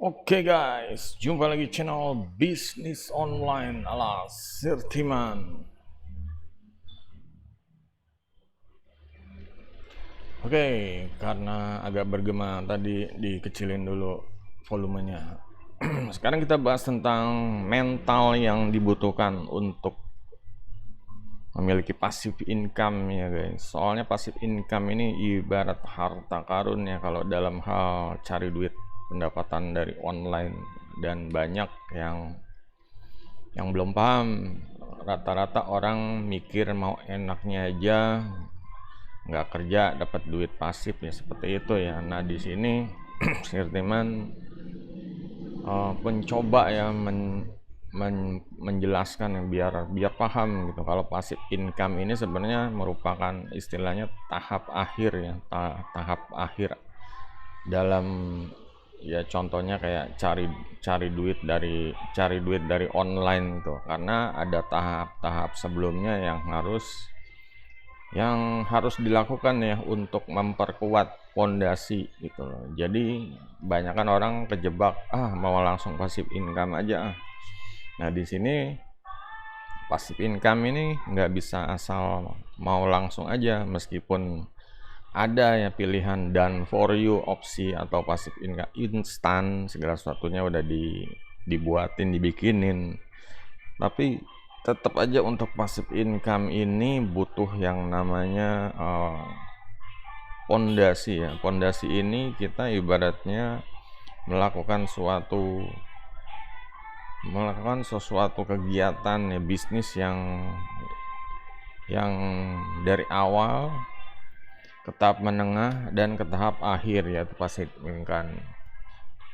Oke guys, jumpa lagi channel bisnis online ala Sirtiman. Oke, karena agak bergema tadi dikecilin dulu volumenya. Sekarang kita bahas tentang mental yang dibutuhkan untuk memiliki passive income ya guys. Soalnya passive income ini ibarat harta karun ya kalau dalam hal cari duit pendapatan dari online, dan banyak yang belum paham. Rata-rata orang mikir mau enaknya aja, nggak kerja dapat duit pasif ya, seperti itu ya. Nah di sini Sirtiman mencoba ya menjelaskan ya, biar paham gitu kalau passive income ini sebenarnya merupakan istilahnya tahap akhir ya, tahap akhir dalam, ya contohnya kayak cari duit dari online gitu, karena ada tahap-tahap sebelumnya yang harus dilakukan ya untuk memperkuat pondasi gitu loh. Jadi banyakkan orang kejebak mau langsung passive income aja. Nah di sini passive income ini nggak bisa asal mau langsung aja, meskipun ada ya pilihan done for you opsi atau passive income instan, segala sesuatunya udah dibikinin, tapi tetap aja untuk passive income ini butuh yang namanya pondasi ya. Pondasi ini kita ibaratnya melakukan sesuatu kegiatan ya, bisnis yang dari awal ke tahap menengah dan ke tahap akhir, yaitu passive income.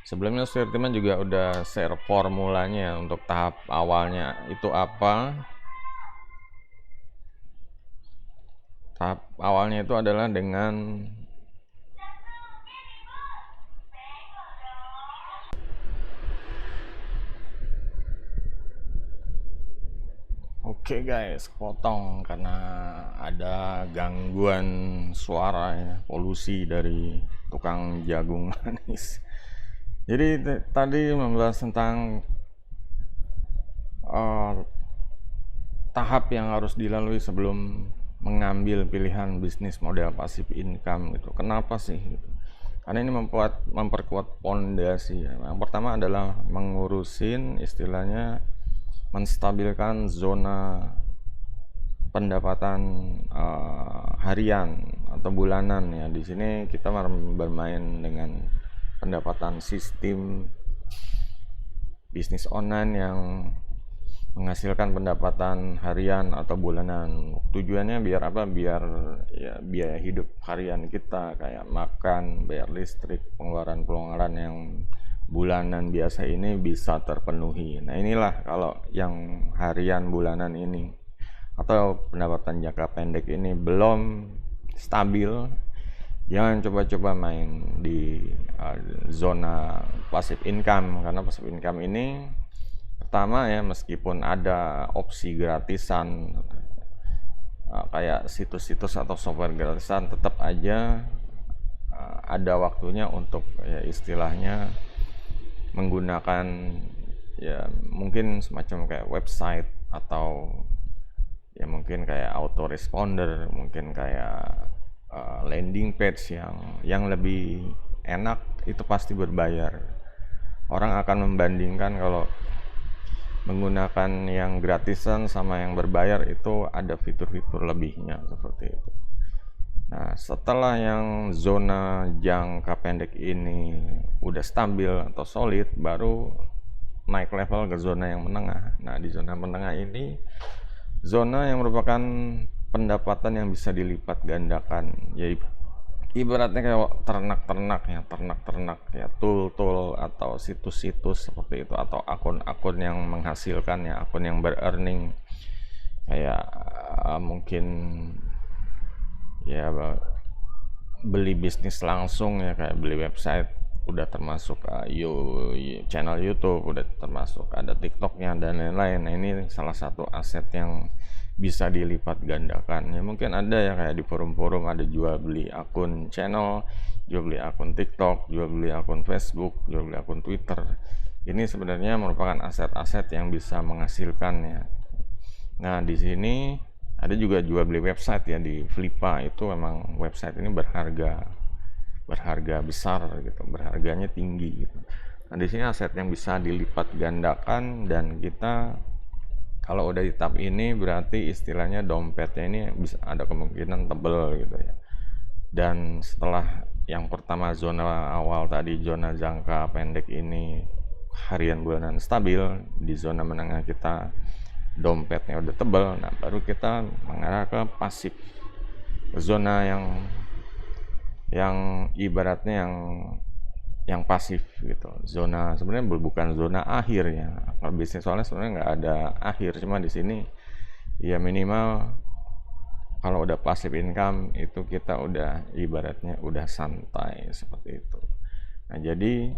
Sebelumnya Sirtiman juga udah share formulanya untuk tahap awalnya itu apa. Tahap awalnya itu adalah dengan Oke guys, potong karena ada gangguan suara ya, polusi dari tukang jagung manis. Jadi tadi membahas tentang uh, tahap yang harus dilalui sebelum mengambil pilihan bisnis model passive income gitu. Kenapa sih gitu? Karena ini memperkuat pondasi ya. Yang pertama adalah mengurusin istilahnya menstabilkan zona pendapatan harian atau bulanan ya. Di sini kita bermain dengan pendapatan sistem bisnis online yang menghasilkan pendapatan harian atau bulanan. Tujuannya biar apa? Biar ya biaya hidup harian kita kayak makan, bayar listrik, pengeluaran yang bulanan biasa ini bisa terpenuhi. Nah inilah kalau yang harian bulanan ini atau pendapatan jangka pendek ini belum stabil, jangan coba-coba main di zona passive income. Karena passive income ini pertama ya, meskipun ada opsi gratisan kayak situs-situs atau software gratisan, tetap aja ada waktunya untuk ya istilahnya menggunakan ya mungkin semacam kayak website, atau ya mungkin kayak autoresponder, mungkin kayak landing page yang lebih enak, itu pasti berbayar. Orang akan membandingkan kalau menggunakan yang gratisan sama yang berbayar itu ada fitur-fitur lebihnya seperti itu. Nah, setelah yang zona jangka pendek ini udah stabil atau solid, baru naik level ke zona yang menengah. Nah, di zona menengah ini zona yang merupakan pendapatan yang bisa dilipat gandakan. Ya ibaratnya kayak ternak ya, tool atau situs-situs seperti itu, atau akun-akun yang menghasilkan ya, akun yang berearning kayak mungkin ya beli bisnis langsung ya, kayak beli website udah termasuk channel YouTube, udah termasuk ada TikToknya dan lain-lain. Nah ini salah satu aset yang bisa dilipat gandakan ya. Mungkin ada ya kayak di forum-forum ada jual beli akun channel, jual beli akun TikTok, jual beli akun Facebook, jual beli akun Twitter. Ini sebenarnya merupakan aset-aset yang bisa menghasilkan ya. Nah, di sini ada juga jual beli website ya di Flippa. Itu memang website ini berharga besar gitu, berharganya tinggi gitu. Nah, di sini aset yang bisa dilipat gandakan, dan kita kalau udah di tab ini berarti istilahnya dompetnya ini bisa ada kemungkinan tebel gitu ya. Dan setelah yang pertama zona awal tadi, zona jangka pendek ini harian bulanan stabil, di zona menengah kita dompetnya udah tebel, nah baru kita mengarah ke pasif, zona yang ibaratnya yang pasif gitu. Zona sebenarnya bukan zona akhir ya. Kalau bisnis soalnya sebenarnya nggak ada akhir, cuma di sini ya minimal kalau udah passive income itu kita udah ibaratnya udah santai seperti itu. Nah, jadi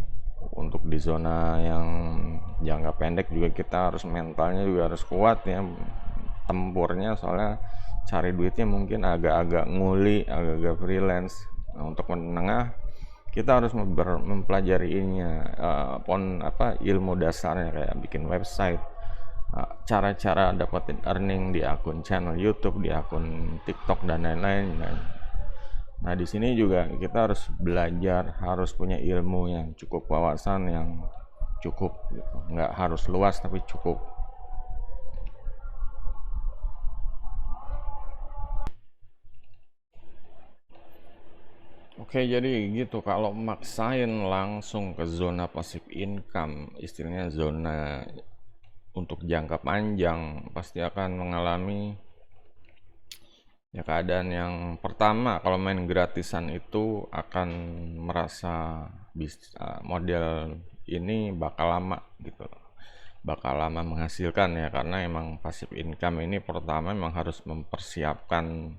untuk di zona yang jangka pendek juga kita harus mentalnya juga harus kuat ya, tempurnya, soalnya cari duitnya mungkin agak-agak nguli, agak-agak freelance. Nah, untuk menengah kita harus mempelajari ilmu dasarnya kayak bikin website, cara-cara dapetin earning di akun channel YouTube, di akun TikTok dan lain-lain. Nah, di sini juga kita harus belajar, harus punya ilmu yang cukup, wawasan yang cukup gitu. Nggak harus luas tapi cukup. Oke, jadi gitu. Kalau maksain langsung ke zona passive income, istilahnya zona untuk jangka panjang, pasti akan mengalami ya keadaan yang pertama. Kalau main gratisan itu akan merasa model ini bakal lama gitu, bakal lama menghasilkan ya, karena emang passive income ini pertama memang harus mempersiapkan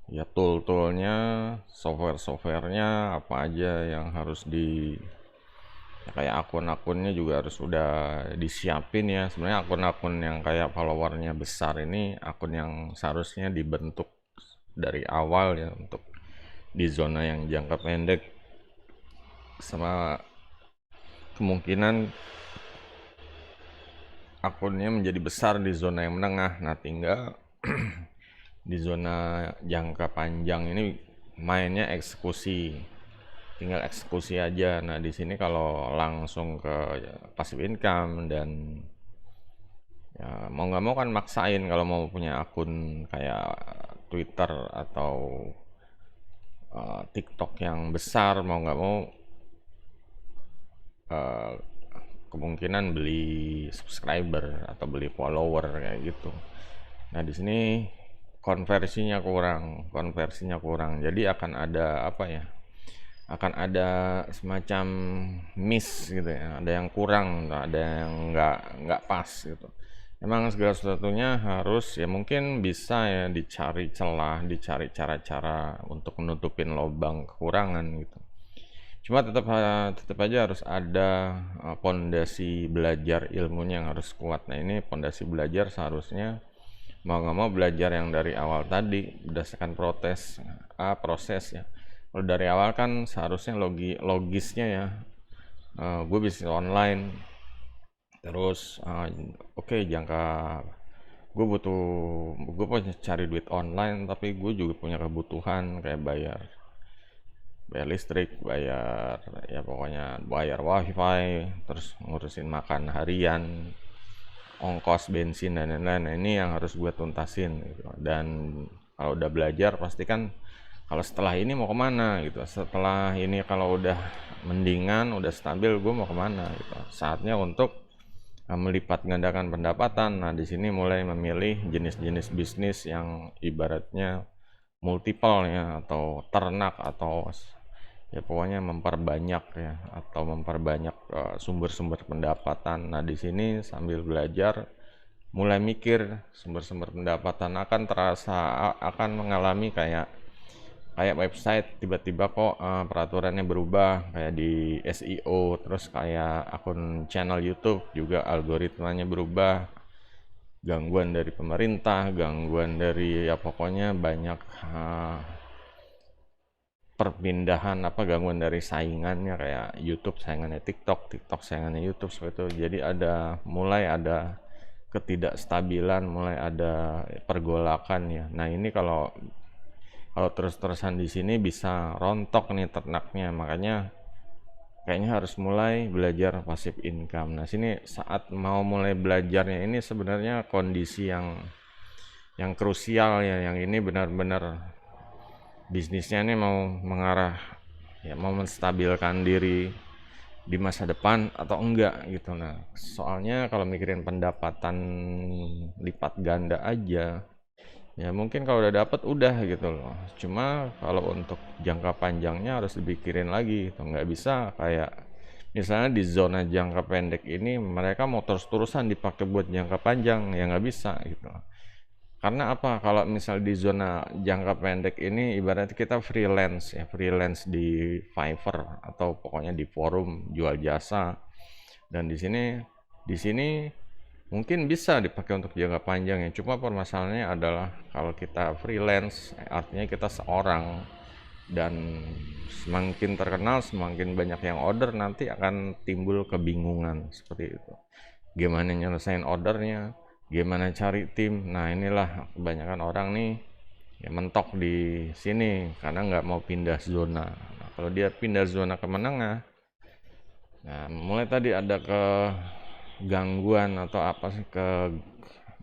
ya tool-toolnya, software-softwarenya apa aja yang harus ya kayak akun-akunnya juga harus udah disiapin ya. Sebenarnya akun-akun yang kayak followernya besar ini akun yang seharusnya dibentuk dari awal ya, untuk di zona yang jangka pendek, sama kemungkinan akunnya menjadi besar di zona yang menengah. Nah, tinggal di zona jangka panjang ini mainnya eksekusi, tinggal eksekusi aja. Nah, di sini kalau langsung ke passive income dan ya mau nggak mau kan maksain, kalau mau punya akun kayak Twitter atau TikTok yang besar, mau nggak mau uh, kemungkinan beli subscriber atau beli follower kayak gitu. Nah, di sini konversinya kurang. Jadi akan ada apa ya? Akan ada semacam miss gitu ya. Ada yang kurang, ada yang nggak pas gitu. Emang segala sesuatunya harus ya mungkin bisa ya dicari celah, dicari cara-cara untuk menutupin lubang kekurangan gitu. Cuma tetap aja harus ada pondasi belajar ilmunya yang harus kuat. Nah, ini pondasi belajar seharusnya mau nggak mau belajar yang dari awal tadi berdasarkan proses ya. Kalau dari awal kan seharusnya logisnya ya, gue bisnis online, terus oke, gue punya cari duit online, tapi gue juga punya kebutuhan kayak bayar listrik, bayar ya pokoknya bayar wifi, terus ngurusin makan harian, ongkos bensin dan lain-lain. Nah, ini yang harus gue tuntasin gitu. Dan kalau udah belajar pasti kan kalau setelah ini mau kemana gitu, setelah ini kalau udah mendingan, udah stabil, gue mau kemana gitu. Saatnya untuk melipat gandakan pendapatan. Nah, di sini mulai memilih jenis-jenis bisnis yang ibaratnya multiple ya, atau ternak, atau ya pokoknya memperbanyak ya, atau memperbanyak sumber-sumber pendapatan. Nah, di sini sambil belajar mulai mikir sumber-sumber pendapatan akan akan mengalami kayak website tiba-tiba kok peraturannya berubah kayak di SEO, terus kayak akun channel YouTube juga algoritmanya berubah, gangguan dari pemerintah, gangguan dari ya pokoknya banyak perpindahan gangguan dari saingannya, kayak YouTube saingannya TikTok, TikTok saingannya YouTube, seperti itu. Jadi mulai ada ketidakstabilan, mulai ada pergolakan ya. Nah ini kalau terus-terusan di sini bisa rontok nih ternaknya, makanya kayaknya harus mulai belajar passive income. Nah sini saat mau mulai belajarnya ini sebenarnya kondisi yang krusial ya, yang ini benar-benar bisnisnya ini mau mengarah ya, mau menstabilkan diri di masa depan atau enggak gitu. Nah soalnya kalau mikirin pendapatan lipat ganda aja ya, mungkin kalau udah dapat udah gitu loh. Cuma kalau untuk jangka panjangnya harus dipikirin lagi gitu. Nggak bisa kayak misalnya di zona jangka pendek ini mereka mau terus-terusan dipakai buat jangka panjang, ya nggak bisa gitu. Karena apa? Kalau misal di zona jangka pendek ini ibaratnya kita freelance ya, freelance di Fiverr atau pokoknya di forum jual jasa. Dan di sini mungkin bisa dipakai untuk jangka panjang ya. Cuma permasalahannya adalah kalau kita freelance, artinya kita seorang, dan semakin terkenal, semakin banyak yang order, nanti akan timbul kebingungan seperti itu. Gimana nyelesain ordernya, gimana cari tim. Nah inilah kebanyakan orang nih ya mentok di sini karena nggak mau pindah zona. Nah, kalau dia pindah zona ke menengah, nah mulai tadi ada kegangguan atau apa sih,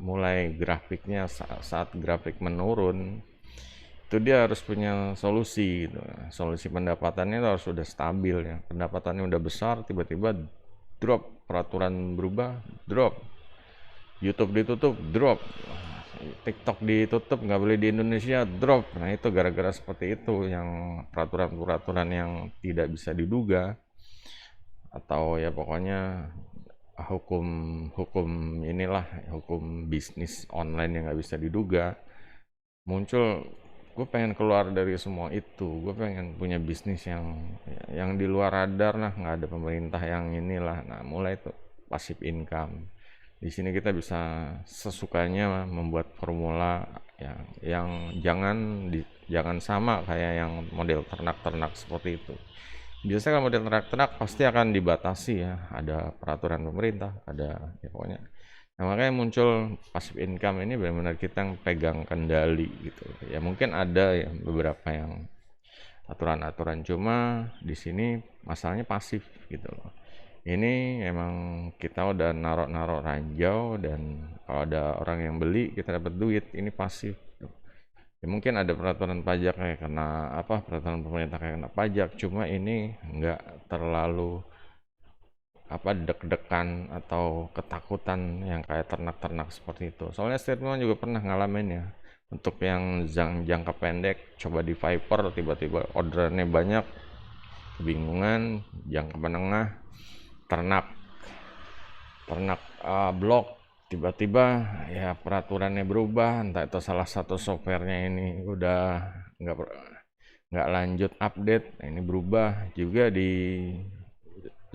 mulai grafiknya saat grafik menurun, itu dia harus punya solusi gitu. Solusi pendapatannya itu harus sudah stabil ya. Pendapatannya udah besar, tiba-tiba drop, peraturan berubah, drop, YouTube ditutup, drop, TikTok ditutup, nggak boleh di Indonesia, drop. Nah itu gara-gara seperti itu, yang peraturan-peraturan yang tidak bisa diduga, atau ya pokoknya hukum inilah, hukum bisnis online yang nggak bisa diduga muncul. Gue pengen keluar dari semua itu, gue pengen punya bisnis yang di luar radar lah, nggak ada pemerintah yang inilah. Nah mulai itu passive income. Di sini kita bisa sesukanya membuat formula yang jangan sama kayak yang model ternak-ternak seperti itu. Biasanya kalau model ternak-ternak pasti akan dibatasi ya, ada peraturan pemerintah, ada ya pokoknya. Nah makanya muncul passive income ini, benar-benar kita yang pegang kendali gitu. Ya mungkin ada ya beberapa yang aturan-aturan, cuma di sini masalahnya pasif gitu loh. Ini emang kita udah narok-narok ranjau, dan kalau ada orang yang beli kita dapat duit, ini pasif. Ya mungkin ada peraturan pajak kayak kena peraturan pemerintah kayak kena pajak, cuma ini nggak terlalu deg-degan atau ketakutan yang kayak ternak-ternak seperti itu. Soalnya statement juga pernah ngalamin ya, untuk yang jangka pendek coba di Fiverr, tiba-tiba orderannya banyak, kebingungan. Jangka menengah, ternak blok, tiba-tiba ya peraturannya berubah, entah itu salah satu softwarenya ini udah nggak lanjut update. Nah, ini berubah juga di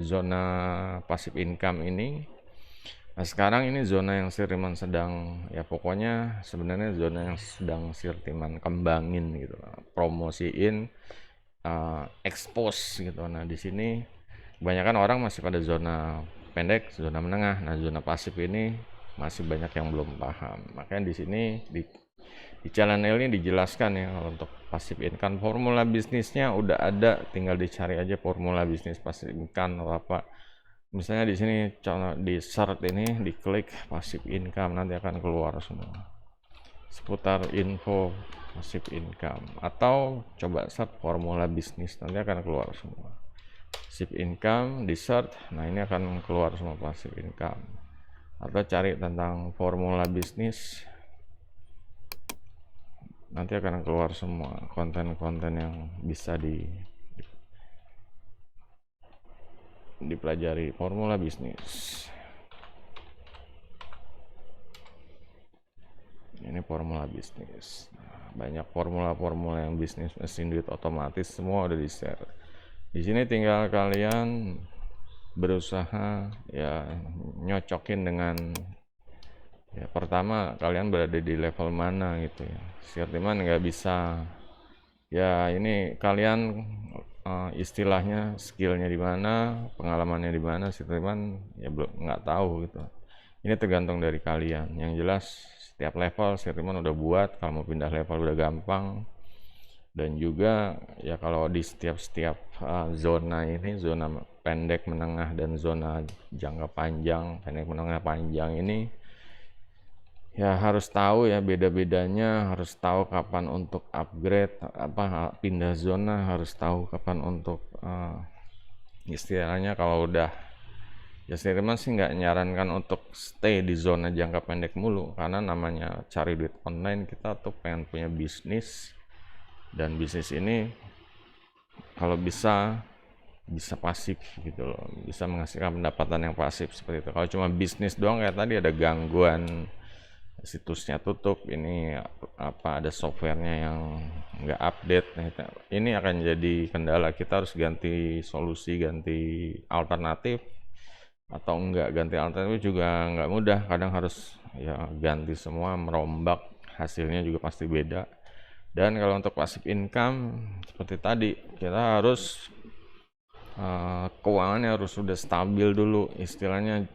zona passive income ini. Nah sekarang ini zona yang Sirtiman sedang, ya pokoknya sebenarnya zona yang sedang Sirtiman kembangin gitu, promosiin, expose gitu. Nah di sini kebanyakan orang masih pada zona pendek, zona menengah. Nah zona pasif ini masih banyak yang belum paham. Makanya di sini di channel ini dijelaskan ya, kalau untuk passive income formula bisnisnya udah ada, tinggal dicari aja formula bisnis passive income atau apa. Misalnya di sini di search ini, diklik passive income, nanti akan keluar semua seputar info passive income, atau coba search formula bisnis, nanti akan keluar semua passive income di search. Nah ini akan keluar semua passive income, atau cari tentang formula bisnis, nanti akan keluar semua konten-konten yang bisa dipelajari. Formula bisnis, ini formula bisnis. Banyak formula-formula yang bisnis, mesin duit otomatis, semua udah di share. Di sini tinggal kalian berusaha ya nyocokin dengan ya, pertama kalian berada di level mana gitu ya. Sirtiman nggak bisa Ya ini kalian istilahnya skillnya di mana, pengalamannya di mana, sih teman ya belum nggak tahu gitu. Ini tergantung dari kalian. Yang jelas setiap level Sirman udah buat, kalau mau pindah level udah gampang. Dan juga ya kalau di setiap zona ini, zona pendek, menengah, dan zona jangka panjang, pendek, menengah, panjang ini ya harus tahu ya beda-bedanya, harus tahu kapan untuk upgrade, apa pindah zona, harus tahu kapan untuk istilahnya kalau udah ya Sirman sih nggak nyarankan untuk stay di zona jangka pendek mulu, karena namanya cari duit online, kita tuh pengen punya bisnis, dan bisnis ini kalau bisa pasif gitu loh, bisa menghasilkan pendapatan yang pasif seperti itu. Kalau cuma bisnis doang kayak tadi ada gangguan, situsnya tutup, ini apa ada softwarenya yang nggak update, nah, ini akan jadi kendala. Kita harus ganti solusi, ganti alternatif, atau enggak ganti alternatif juga nggak mudah, kadang harus ya ganti semua, merombak, hasilnya juga pasti beda. Dan kalau untuk passive income seperti tadi, kita harus keuangannya harus sudah stabil dulu, istilahnya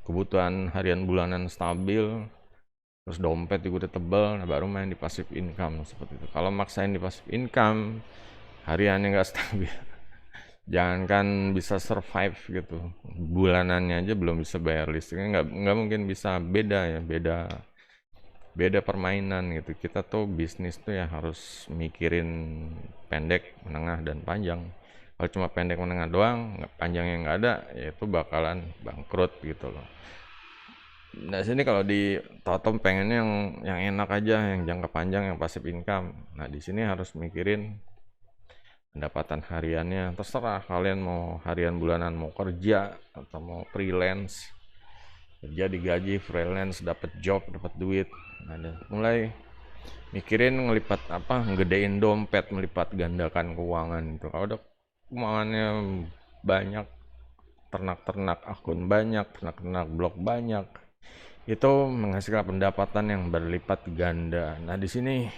kebutuhan harian bulanan stabil, terus dompet juga udah tebel, nah baru main di passive income seperti itu. Kalau maksain di passive income, hariannya nggak stabil, jangankan bisa survive gitu, bulanannya aja belum bisa bayar listriknya, nggak mungkin bisa. Beda ya, beda permainan gitu. Kita tuh bisnis tuh ya harus mikirin pendek, menengah, dan panjang. Kalau cuma pendek menengah doang, panjangnya nggak ada, ya itu bakalan bangkrut gitu loh. Nah sini kalau di Totem pengennya yang enak aja, yang jangka panjang, yang passive income. Nah di sini harus mikirin pendapatan hariannya. Terserah kalian mau harian bulanan, mau kerja atau mau freelance. Kerja digaji, freelance dapat job, dapat duit. Nah, mulai mikirin ngelipat apa, ngedein dompet, melipat gandakan keuangan itu. Kalau udah keuangannya banyak, ternak-ternak akun banyak, ternak-ternak blog banyak, itu menghasilkan pendapatan yang berlipat ganda. Nah di sini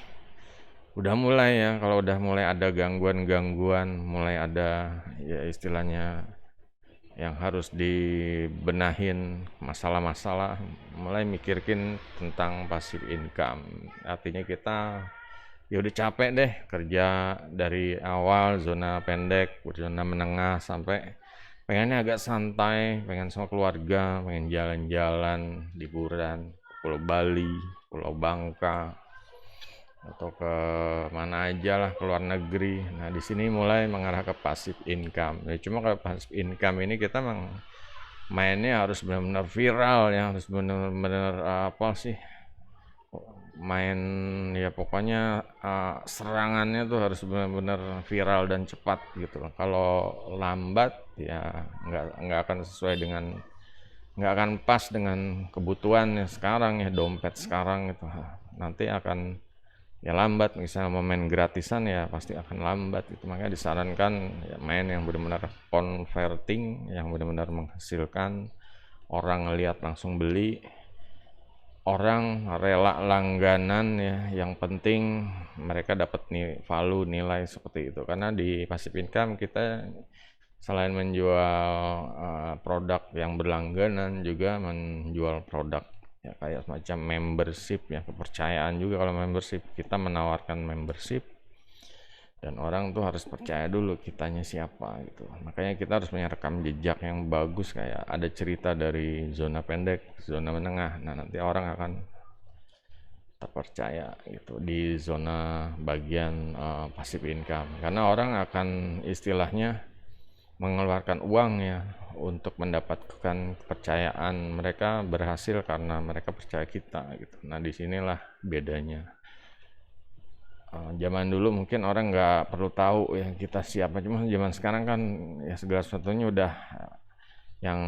udah mulai ya, kalau udah mulai ada gangguan-gangguan, mulai ada ya istilahnya yang harus dibenahin, masalah-masalah, mulai mikirin tentang passive income. Artinya kita ya udah capek deh kerja dari awal zona pendek, zona menengah, sampai pengennya agak santai, pengen sama keluarga, pengen jalan-jalan, liburan, Pulau Bali, Pulau Bangka, atau ke mana aja lah, ke luar negeri. Nah di sini mulai mengarah ke passive income. Ya, cuma kalau passive income ini kita mainnya harus benar-benar viral ya, harus benar-benar apa sih, main ya pokoknya serangannya tuh harus benar-benar viral dan cepat gitu loh. Kalau lambat ya nggak akan sesuai dengan, nggak akan pas dengan kebutuhannya sekarang ya, dompet sekarang gitu. Nanti akan ya lambat. Misalnya mau main gratisan ya pasti akan lambat gitu. Makanya disarankan ya main yang benar-benar converting, yang benar-benar menghasilkan, orang ngelihat langsung beli, orang rela langganan ya, yang penting mereka dapat value, nilai seperti itu. Karena di passive income kita selain menjual produk yang berlangganan, juga menjual produk ya kayak semacam membership ya, kepercayaan juga. Kalau membership, kita menawarkan membership dan orang tuh harus percaya dulu kitanya siapa gitu. Makanya kita harus punya rekam jejak yang bagus, kayak ada cerita dari zona pendek, zona menengah. Nah nanti orang akan terpercaya gitu di zona bagian passive income, karena orang akan istilahnya mengeluarkan uang ya untuk mendapatkan kepercayaan. Mereka berhasil karena mereka percaya kita gitu. Nah disinilah bedanya. Zaman dulu mungkin orang nggak perlu tahu ya kita siapa, cuma zaman sekarang kan ya segala sesuatunya udah yang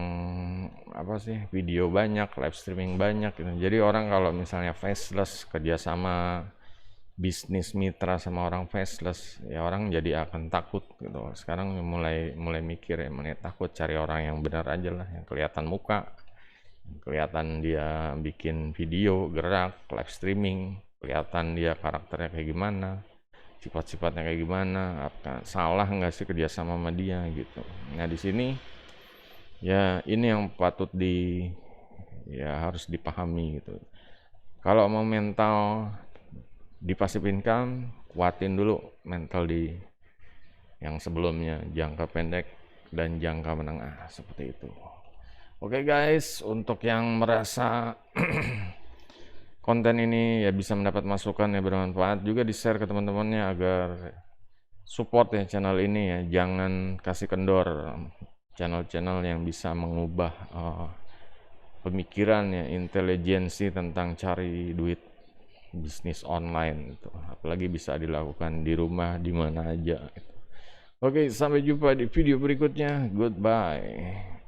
apa sih, video banyak, live streaming banyak gitu. Jadi orang kalau misalnya faceless, kerjasama bisnis mitra sama orang faceless, ya orang jadi akan takut gitu. Sekarang mulai mikir ya, mulai takut, cari orang yang benar aja lah, yang kelihatan muka, yang kelihatan dia bikin video gerak live streaming, kelihatan dia karakternya kayak gimana, sifat-sifatnya kayak gimana, apa salah nggak sih kerjasama sama dia gitu. Nah di sini ya ini yang patut ya harus dipahami gitu. Kalau mau mental di passive income, kuatin dulu mental di yang sebelumnya, jangka pendek dan jangka menengah seperti itu. Oke guys, untuk yang merasa konten ini ya bisa mendapat masukan ya bermanfaat, juga di-share ke teman-temannya agar support ya channel ini ya. Jangan kasih kendor channel-channel yang bisa mengubah pemikiran ya, intelijensi tentang cari duit bisnis online itu. Apalagi bisa dilakukan di rumah di mana aja gitu. Oke, sampai jumpa di video berikutnya. Goodbye.